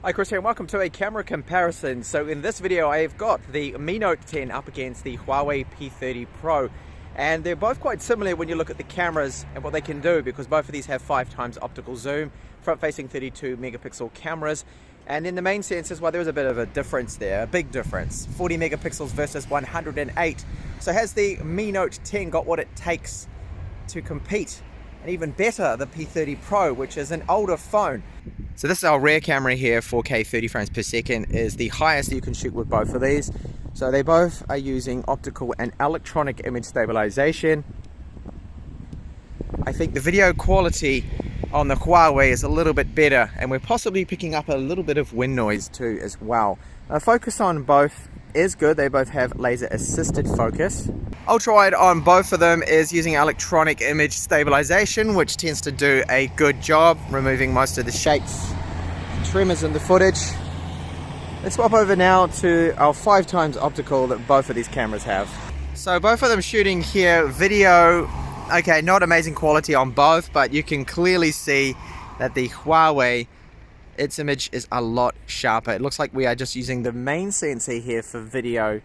Hi Chris here and welcome to a camera comparison. So in this video I've got the Mi Note 10 up against the Huawei P30 Pro, and they're both quite similar when you look at the cameras and what they can do, because both of these have 5x optical zoom, front facing 32 megapixel cameras, and in the main sensors, well, there's a bit of a difference there, a big difference, 40 megapixels versus 108. So has the Mi Note 10 got what it takes to compete? And even better, the P30 Pro, which is an older phone. So this is our rear camera here, 4K 30 frames per second is the highest you can shoot with both of these. So they both are using optical and electronic image stabilization. I think the video quality on the Huawei is a little bit better, and we're possibly picking up a little bit of wind noise too as well. Focus on both is good, they both have laser assisted focus. Ultrawide on both of them is using electronic image stabilization, which tends to do a good job removing most of the shakes and tremors in the footage. Let's swap over now to our 5x optical that both of these cameras have. So both of them shooting here video, okay, not amazing quality on both, but you can clearly see that the Huawei, its image is a lot sharper. It looks like we are just using the main sensor here for video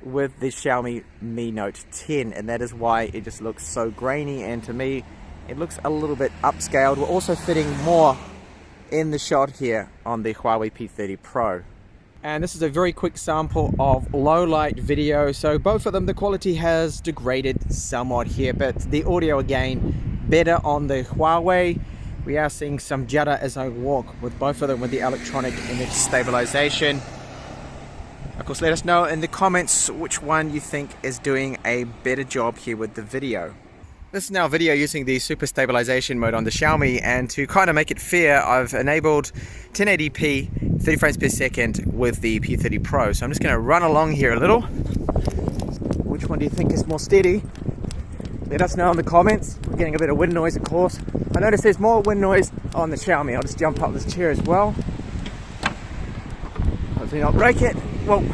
with the Xiaomi Mi Note 10, and that is why it just looks so grainy, and to me it looks a little bit upscaled. We're also fitting more in the shot here on the Huawei P30 Pro. And this is a very quick sample of low light video. So both of them, the quality has degraded somewhat here, but the audio again better on the Huawei. We are seeing some judder as I walk with both of them with the electronic image stabilization. Of course, let us know in the comments which one you think is doing a better job here with the video. This is now video using the super stabilization mode on the Xiaomi, and to kind of make it fair, I've enabled 1080p 30 frames per second with the P30 Pro. So I'm just going to run along here a little. Which one do you think is more steady? Let us know in the comments. We're getting a bit of wind noise, of course. I notice there's more wind noise on the Xiaomi. I'll just jump up this chair as well. Hopefully not break it. Whoa.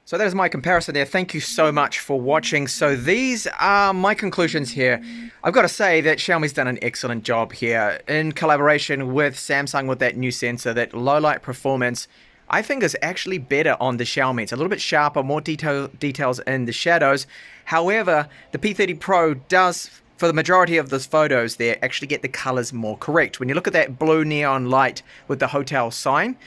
So that is my comparison there. Thank you so much for watching. So these are my conclusions here. I've got to say that Xiaomi's done an excellent job here in collaboration with Samsung with that new sensor. That low light performance I think is actually better on the Xiaomi. It's a little bit sharper, more details in the shadows. However, the P30 Pro does, for the majority of those photos there, actually get the colors more correct. When you look at that blue neon light with the hotel sign,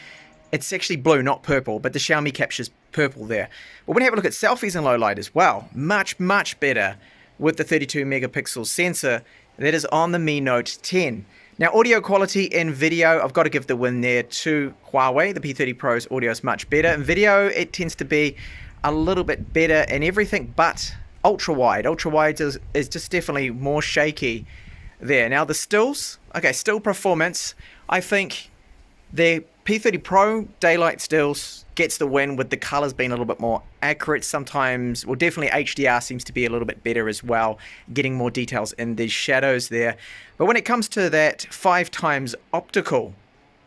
it's actually blue, not purple, but the Xiaomi captures purple there. But when you have a look at selfies in low light as well, much better with the 32 megapixel sensor that is on the Mi Note 10. Now, audio quality in video, I've got to give the win there to Huawei. The P30 Pro's audio is much better. In video, it tends to be a little bit better in everything but ultrawide. Ultrawide is just definitely more shaky there. Now, the stills, okay, still performance, I think the P30 Pro daylight stills gets the win with the colors being a little bit more accurate sometimes. Well, definitely HDR seems to be a little bit better as well, getting more details in these shadows there. But when it comes to that 5x optical,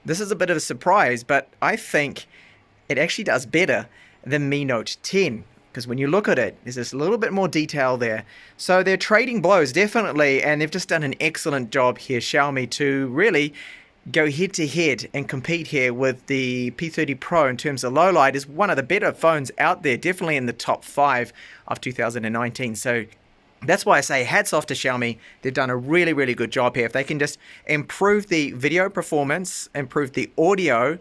this is a bit of a surprise, but I think it actually does better than Mi Note 10. Because when you look at it, there's just a little bit more detail there. So they're trading blows, definitely, and they've just done an excellent job here, Xiaomi, to really go head to head and compete here with the P30 Pro in terms of low light. Is one of the better phones out there, definitely in the top 5 of 2019. So that's why I say hats off to Xiaomi. They've done a really, really good job here. If they can just improve the video performance, improve the audio,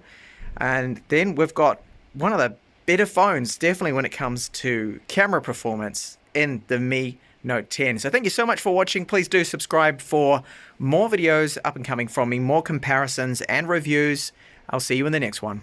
and then we've got one of the better phones, definitely when it comes to camera performance, in the Mi Note 10. So thank you so much for watching. Please do subscribe for more videos up and coming from me, more comparisons and reviews. I'll see you in the next one.